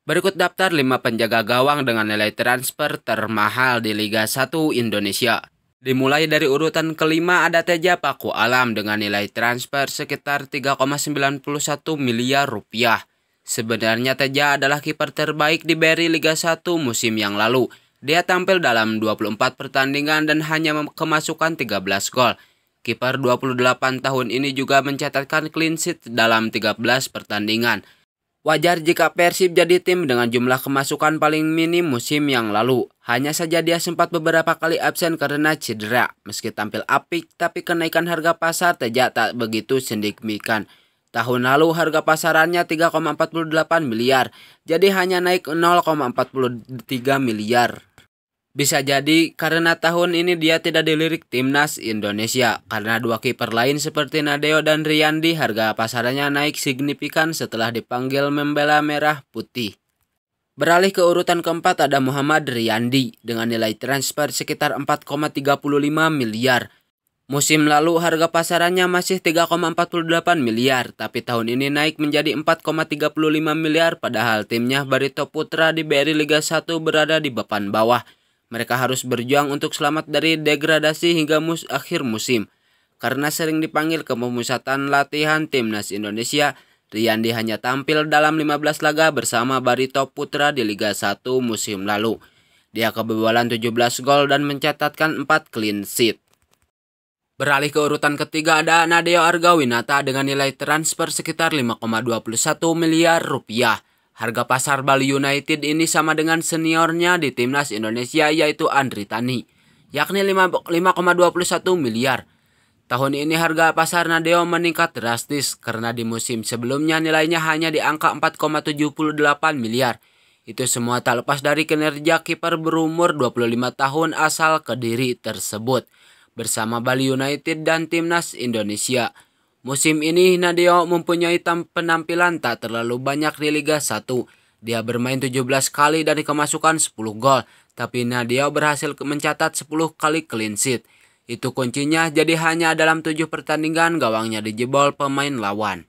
Berikut daftar 5 penjaga gawang dengan nilai transfer termahal di Liga 1 Indonesia. Dimulai dari urutan kelima ada Teja Paku Alam dengan nilai transfer sekitar 3,91 miliar rupiah. Sebenarnya Teja adalah kiper terbaik di BRI Liga 1 musim yang lalu. Dia tampil dalam 24 pertandingan dan hanya kemasukan 13 gol. Kiper 28 tahun ini juga mencatatkan clean sheet dalam 13 pertandingan. Wajar jika Persib jadi tim dengan jumlah kemasukan paling minim musim yang lalu. Hanya saja dia sempat beberapa kali absen karena cedera. Meski tampil apik, tapi kenaikan harga pasar Teja tak begitu signifikan. Tahun lalu harga pasarannya 3,48 miliar, jadi hanya naik 0,43 miliar. Bisa jadi karena tahun ini dia tidak dilirik timnas Indonesia. Karena dua kiper lain seperti Nadeo dan Riyandi harga pasarannya naik signifikan setelah dipanggil membela merah putih. Beralih ke urutan keempat ada Muhammad Riyandi dengan nilai transfer sekitar 4,35 miliar. Musim lalu harga pasarannya masih 3,48 miliar, tapi tahun ini naik menjadi 4,35 miliar padahal timnya Barito Putra di BRI Liga 1 berada di papan bawah. Mereka harus berjuang untuk selamat dari degradasi hingga akhir musim. Karena sering dipanggil ke pemusatan latihan timnas Indonesia, Riyandi hanya tampil dalam 15 laga bersama Barito Putra di Liga 1 musim lalu. Dia kebobolan 17 gol dan mencatatkan 4 clean sheet. Beralih ke urutan ketiga ada Nadeo Argawinata dengan nilai transfer sekitar 5,21 miliar rupiah. Harga pasar Bali United ini sama dengan seniornya di timnas Indonesia yaitu Andri Tani, yakni 5,21 miliar. Tahun ini harga pasar Nadeo meningkat drastis karena di musim sebelumnya nilainya hanya di angka 4,78 miliar. Itu semua tak lepas dari kinerja kiper berumur 25 tahun asal Kediri tersebut bersama Bali United dan timnas Indonesia. Musim ini Nadeo mempunyai penampilan tak terlalu banyak di Liga 1. Dia bermain 17 kali dan kemasukan 10 gol, tapi Nadeo berhasil mencatat 10 kali clean sheet. Itu kuncinya, jadi hanya dalam 7 pertandingan gawangnya dijebol pemain lawan.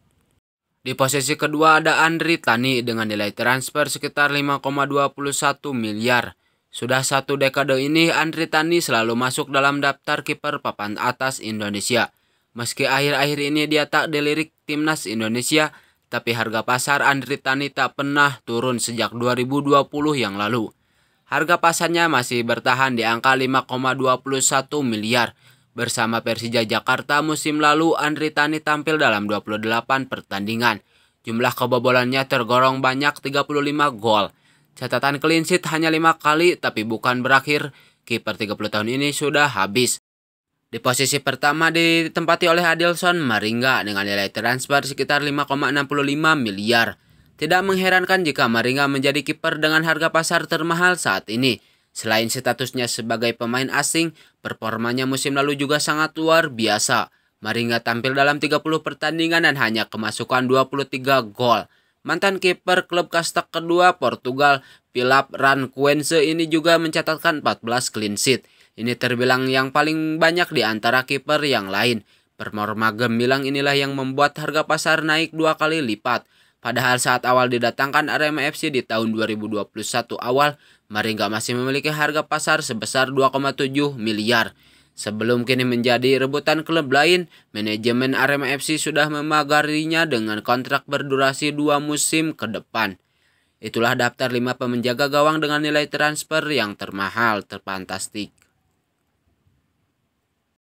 Di posisi kedua ada Andri Tani dengan nilai transfer sekitar 5,21 miliar. Sudah satu dekade ini Andri Tani selalu masuk dalam daftar kiper papan atas Indonesia. Meski akhir-akhir ini dia tak dilirik timnas Indonesia, tapi harga pasar Andri Tani tak pernah turun sejak 2020 yang lalu. Harga pasarnya masih bertahan di angka 5,21 miliar. Bersama Persija Jakarta musim lalu Andri Tani tampil dalam 28 pertandingan. Jumlah kebobolannya tergolong banyak 35 gol. Catatan clean sheet hanya 5 kali tapi bukan berakhir. Kiper 30 tahun ini sudah habis. Di posisi pertama ditempati oleh Adilson Maringga dengan nilai transfer sekitar 5,65 miliar. Tidak mengherankan jika Maringga menjadi kiper dengan harga pasar termahal saat ini. Selain statusnya sebagai pemain asing, performanya musim lalu juga sangat luar biasa. Maringga tampil dalam 30 pertandingan dan hanya kemasukan 23 gol. Mantan kiper klub kasta kedua Portugal, Philip Ranquense ini juga mencatatkan 14 clean sheet. Ini terbilang yang paling banyak di antara kiper yang lain. Performa gemilang inilah yang membuat harga pasar naik 2 kali lipat. Padahal saat awal didatangkan Arema FC di tahun 2021 awal, Maringga masih memiliki harga pasar sebesar 2,7 miliar. Sebelum kini menjadi rebutan klub lain, manajemen Arema FC sudah memagarinya dengan kontrak berdurasi 2 musim ke depan. Itulah daftar 5 penjaga gawang dengan nilai transfer yang termahal, terfantastik.